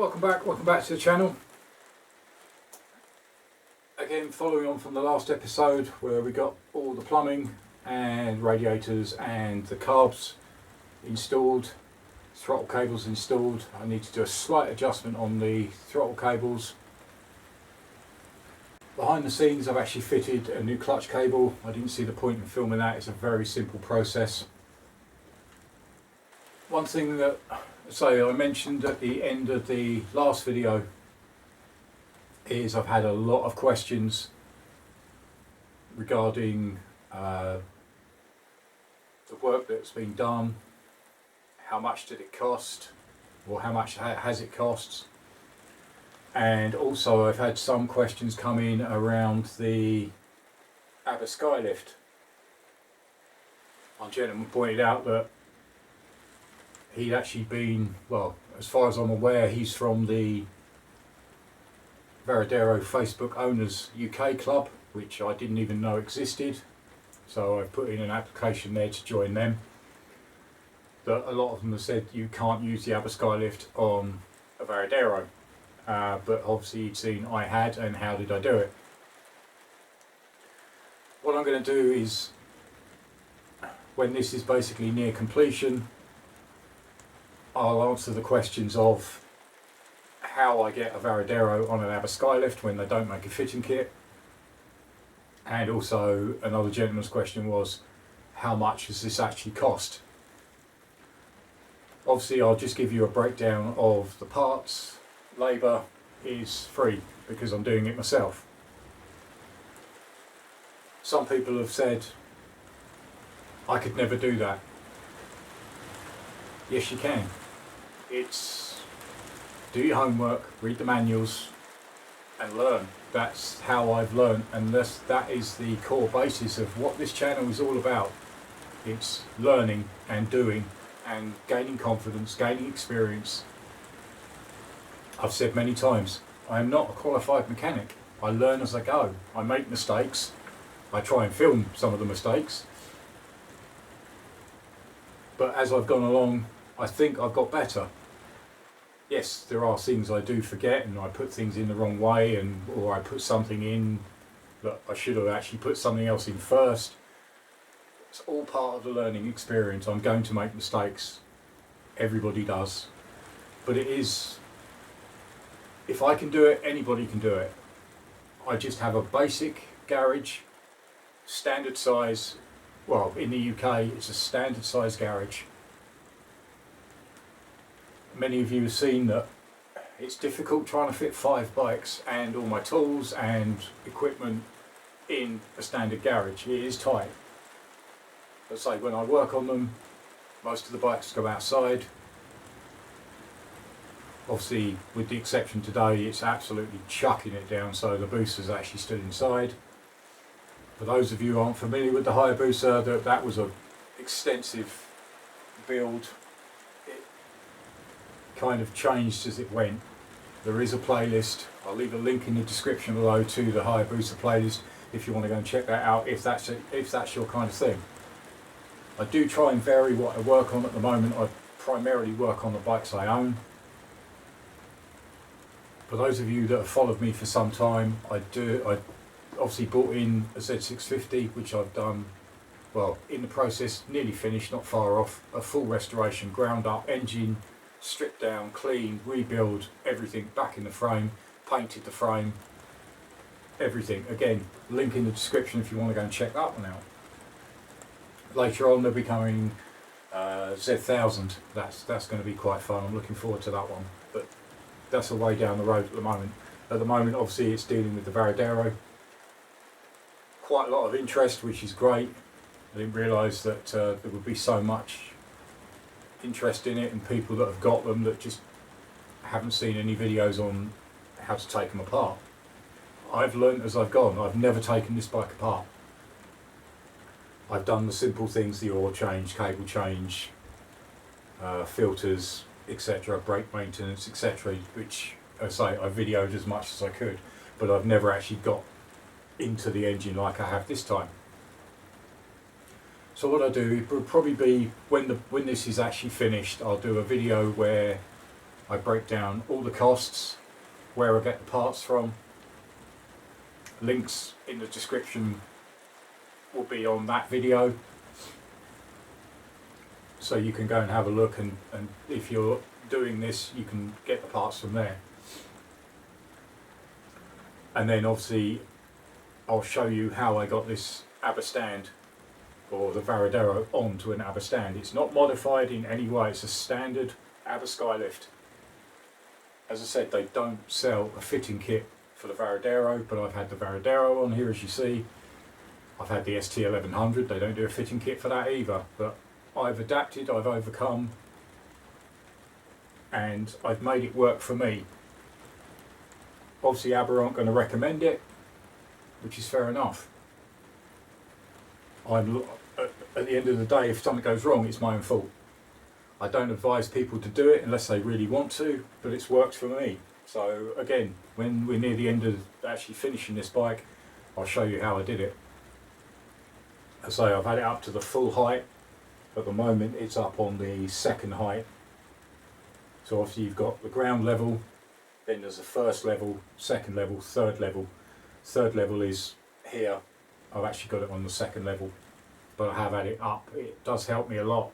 welcome back to the channel. Again, following on from the last episode where we got all the plumbing and radiators and the carbs installed, throttle cables installed. I need to do a slight adjustment on the throttle cables. Behind the scenes I've actually fitted a new clutch cable. I didn't see the point in filming that. It's a very simple process. One thing that I mentioned at the end of the last video is I've had a lot of questions regarding the work that's been done, how much did it cost, or how much has it cost, and also I've had some questions come in around the Abba skylift. One gentleman pointed out that he'd actually been, well, as far as I'm aware, he's from the Varadero Facebook Owners UK Club, which I didn't even know existed. So I put in an application there to join them. But a lot of them have said you can't use the Abba skylift on a Varadero. But obviously he'd seen I had, and how did I do it? What I'm going to do is, when this is basically near completion, I'll answer the questions of how I get a Varadero on an Abba skylift when they don't make a fitting kit. And also another gentleman's question was, how much does this actually cost? Obviously I'll just give you a breakdown of the parts. Labour is free because I'm doing it myself. Some people have said I could never do that. Yes, you can. It's do your homework, read the manuals and learn. That's how I've learned, and that is the core basis of what this channel is all about. It's learning and doing and gaining confidence, gaining experience. I've said many times, I am not a qualified mechanic. I learn as I go. I make mistakes. I try and film some of the mistakes. But as I've gone along, I think I've got better. Yes, there are things I do forget, and I put things in the wrong way, or I put something in that I should have actually put something else in first. It's all part of the learning experience. I'm going to make mistakes. Everybody does. But it is, if I can do it, anybody can do it. I just have a basic garage, standard size. Well, in the UK, it's a standard size garage. Many of you have seen that it's difficult trying to fit 5 bikes and all my tools and equipment in a standard garage. It is tight. Let's say when I work on them, most of the bikes go outside. Obviously, with the exception today, it's absolutely chucking it down, so the booster's actually stood inside. For those of you who aren't familiar with the Hayabusa, that was an extensive build. It kind of changed as it went. There is a playlist. I'll leave a link in the description below to the Hayabusa playlist if you want to go and check that out, if that's your kind of thing. I do try and vary what I work on at the moment. I primarily work on the bikes I own. For those of you that have followed me for some time, I obviously bought in a Z650, which I've done, well, in the process, nearly finished, not far off, a full restoration, ground up, engine, stripped down, clean, rebuild, everything back in the frame, painted the frame, everything. Again, link in the description if you want to go and check that one out. Later on there'll be coming Z1000, that's going to be quite fun. I'm looking forward to that one, but that's a way down the road at the moment. At the moment, obviously, it's dealing with the Varadero. Quite a lot of interest, which is great. I didn't realise that there would be so much interest in it, and people that have got them that just haven't seen any videos on how to take them apart. I've learned as I've gone. I've never taken this bike apart. I've done the simple things, the oil change, cable change, filters, etc., brake maintenance, etc., which I videoed as much as I could, but I've never actually got into the engine like I have this time. So what I do, it will probably be when this is actually finished, I'll do a video where I break down all the costs, where I get the parts from. Links in the description will be on that video, so you can go and have a look, and if you're doing this you can get the parts from there. And then obviously I'll show you how I got this Abba stand, or the Varadero, onto an Abba stand. It's not modified in any way, it's a standard Abba skylift. As I said, they don't sell a fitting kit for the Varadero, but I've had the Varadero on here, as you see. I've had the XL1000, they don't do a fitting kit for that either, but I've adapted, I've overcome, and I've made it work for me. Obviously Abba aren't going to recommend it, which is fair enough. At the end of the day, if something goes wrong, it's my own fault. I don't advise people to do it unless they really want to, but it's worked for me. So again, when we're near the end of actually finishing this bike, I'll show you how I did it. As I say, I've had it up to the full height. At the moment it's up on the second height. So obviously you've got the ground level, then there's the first level, second level, third level. Third level is here. I've actually got it on the second level, but I have had it up. It does help me a lot.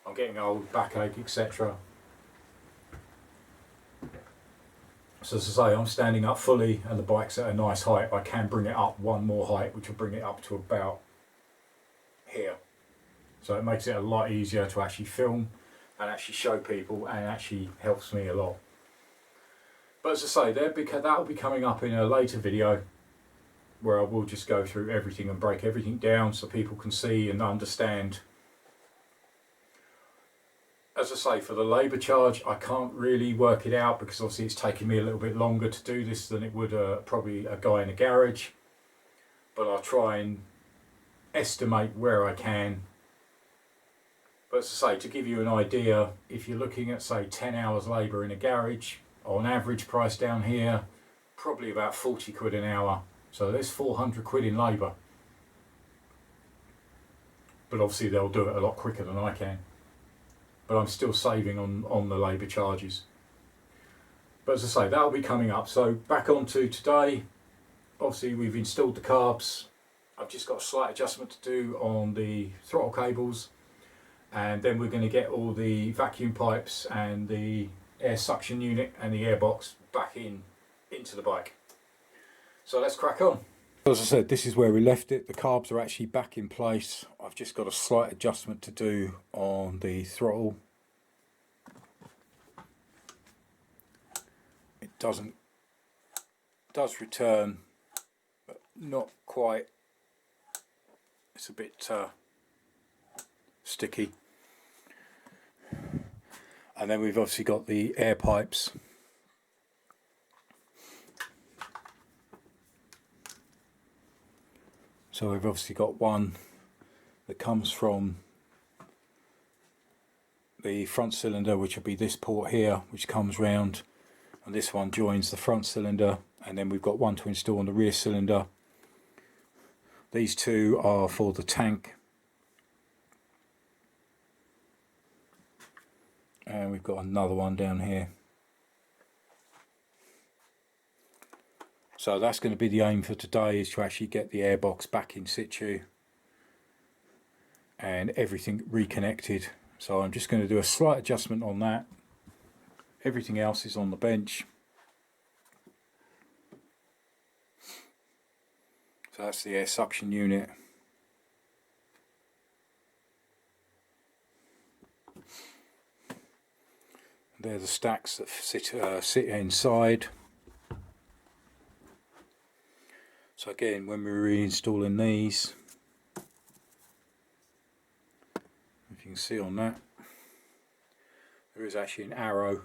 I'm getting old, backache, etc. So as I say, I'm standing up fully and the bike's at a nice height. I can bring it up one more height, which will bring it up to about here. So it makes it a lot easier to actually film and actually show people, and actually helps me a lot. But as I say, that'll be coming up in a later video, where I will just go through everything and break everything down so people can see and understand. As I say, for the labour charge, I can't really work it out, because obviously it's taking me a little bit longer to do this than it would probably a guy in a garage. But I'll try and estimate where I can. But as I say, to give you an idea, if you're looking at say 10 hours labour in a garage, on average price down here, probably about 40 quid an hour. So there's 400 quid in labour. But obviously they'll do it a lot quicker than I can. But I'm still saving on the labour charges. But as I say, that'll be coming up. So back on to today. Obviously we've installed the carbs. I've just got a slight adjustment to do on the throttle cables. And then we're going to get all the vacuum pipes and the air suction unit and the airbox back into the bike. So let's crack on. As I said, this is where we left it. The carbs are actually back in place. I've just got a slight adjustment to do on the throttle. It does return, but not quite. It's a bit sticky. And then we've obviously got the air pipes. So we've obviously got one that comes from the front cylinder, which will be this port here, which comes round, and this one joins the front cylinder, and then we've got one to install on the rear cylinder. These two are for the tank, and we've got another one down here. So that's going to be the aim for today, is to actually get the airbox back in situ and everything reconnected. So I'm just going to do a slight adjustment on that. Everything else is on the bench. So that's the air suction unit. They're the stacks that sit inside. So again, when we're reinstalling these, if you can see on that, there is actually an arrow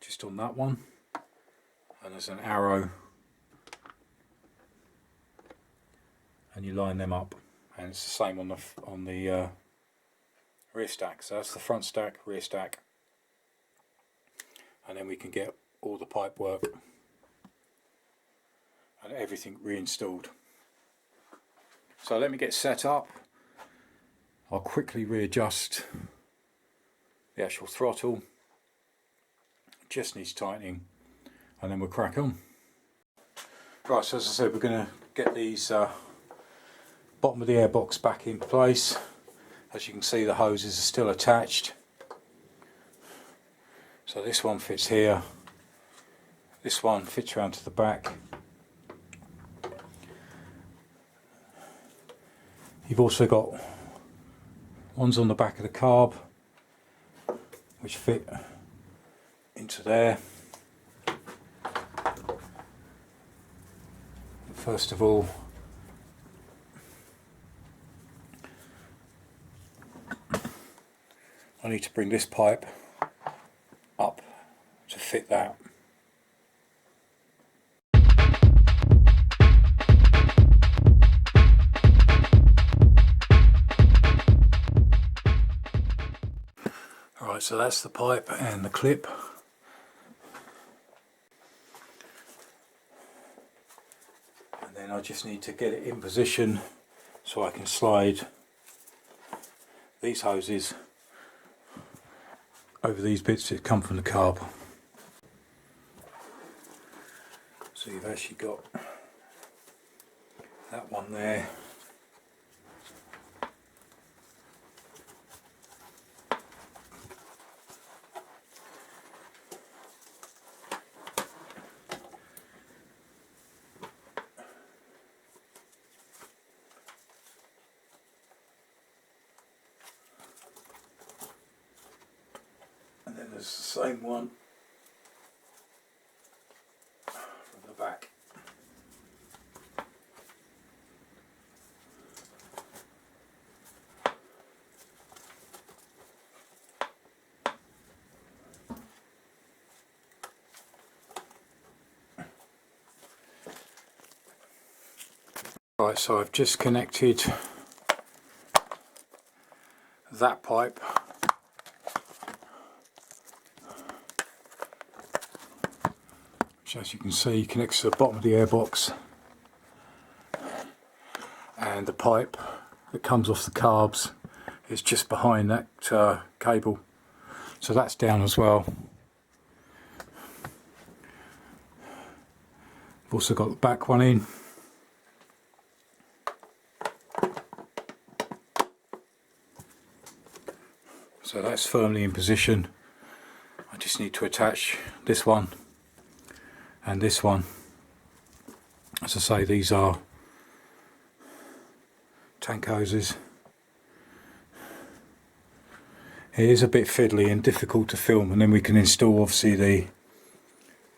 just on that one, and there's an arrow, and you line them up, and it's the same on the rear stack. So that's the front stack, rear stack, and then we can get all the pipe work and everything reinstalled. So let me get set up. I'll quickly readjust the actual throttle. Just needs tightening, and then we'll crack on. Right, so as I said, we're going to get these bottom of the airbox back in place. As you can see, the hoses are still attached. So this one fits here, this one fits around to the back. You've also got ones on the back of the carb which fit into there. First of all, I need to bring this pipe up to fit that. Alright, so that's the pipe and the clip. And then I just need to get it in position so I can slide these hoses over these bits that come from the carb. So you've actually got that one there. And then there's the same one from the back. Right, so I've just connected that pipe which, as you can see, connects to the bottom of the airbox, and the pipe that comes off the carbs is just behind that cable, so that's down as well. I've also got the back one in. So that's firmly in position. I just need to attach this one and this one. As I say, these are tank hoses. It is a bit fiddly and difficult to film, and then we can install obviously the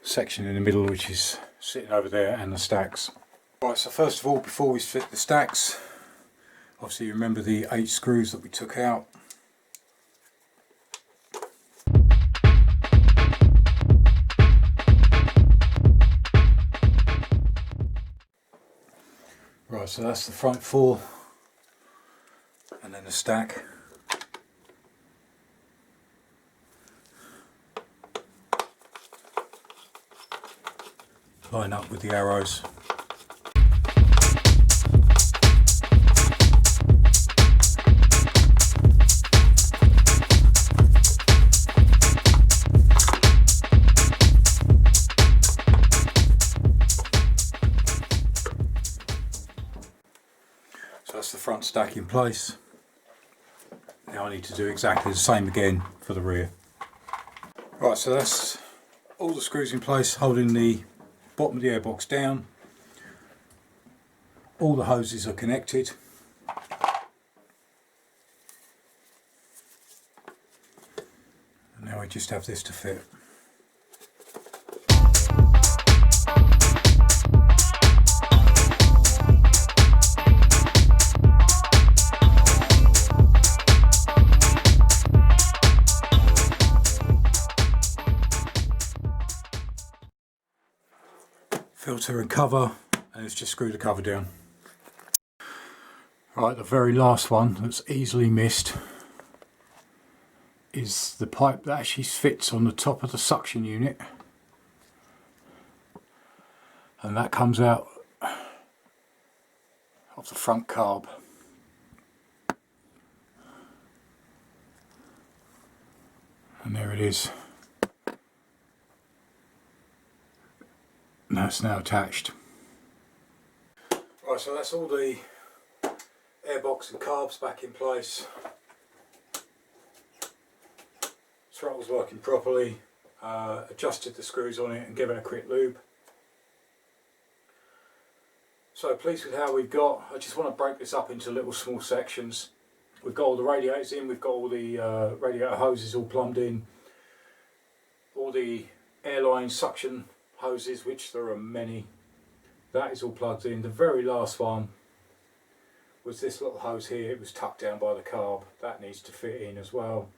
section in the middle which is sitting over there, and the stacks. Right, so first of all, before we fit the stacks, obviously remember the 8 screws that we took out. Right, so that's the front 4, and then the stack. Line up with the arrows. That's the front stack in place. Now I need to do exactly the same again for the rear. Right, so that's all the screws in place holding the bottom of the airbox down. All the hoses are connected. And now I just have this to fit. Filter and cover, and let's just screw the cover down. Right, the very last one that's easily missed is the pipe that actually fits on the top of the suction unit, and that comes out of the front carb. And there it is. And that's now attached. Right, so that's all the airbox and carbs back in place. Throttle's working properly. Adjusted the screws on it and given it a quick lube. So pleased with how we've got. I just want to break this up into little small sections. We've got all the radiators in, we've got all the radiator hoses all plumbed in, all the airline suction hoses, which there are many, that is all plugged in. The very last one was this little hose here. It was tucked down by the carb. That needs to fit in as well.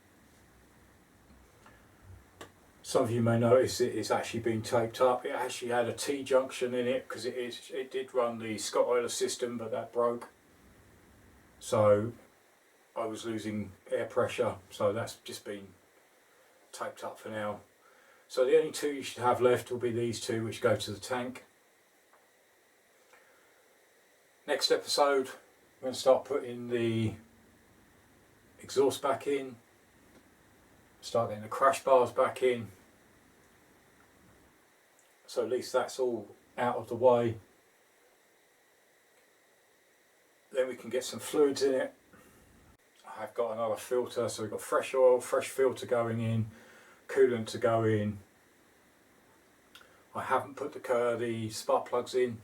Some of you may notice it's actually been taped up. It actually had a T-junction in it because it did run the Scott Oiler system, but that broke. So I was losing air pressure, so that's just been taped up for now. So the only two you should have left will be these two, which go to the tank. Next episode, we're going to start putting the exhaust back in, start getting the crash bars back in. So at least that's all out of the way. Then we can get some fluids in it. I've got another filter, so we've got fresh oil, fresh filter going in, coolant to go in. I haven't put the spark plugs in.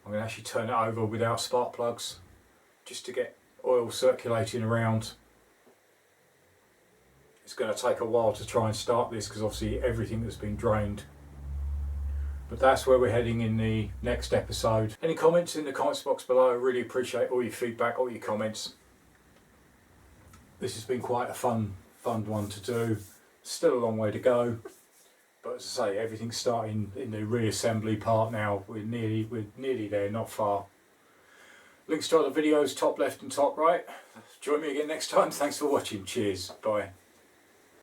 I'm going to actually turn it over without spark plugs, just to get oil circulating around. It's going to take a while to try and start this because obviously everything has been drained. But that's where we're heading in the next episode. Any comments in the comments box below? I really appreciate all your feedback, all your comments. This has been quite a fun one to do. Still a long way to go, but as I say, everything's starting in the reassembly part now. We're nearly there, not far. Links to other videos, top left and top right. Join me again next time. Thanks for watching. Cheers. Bye.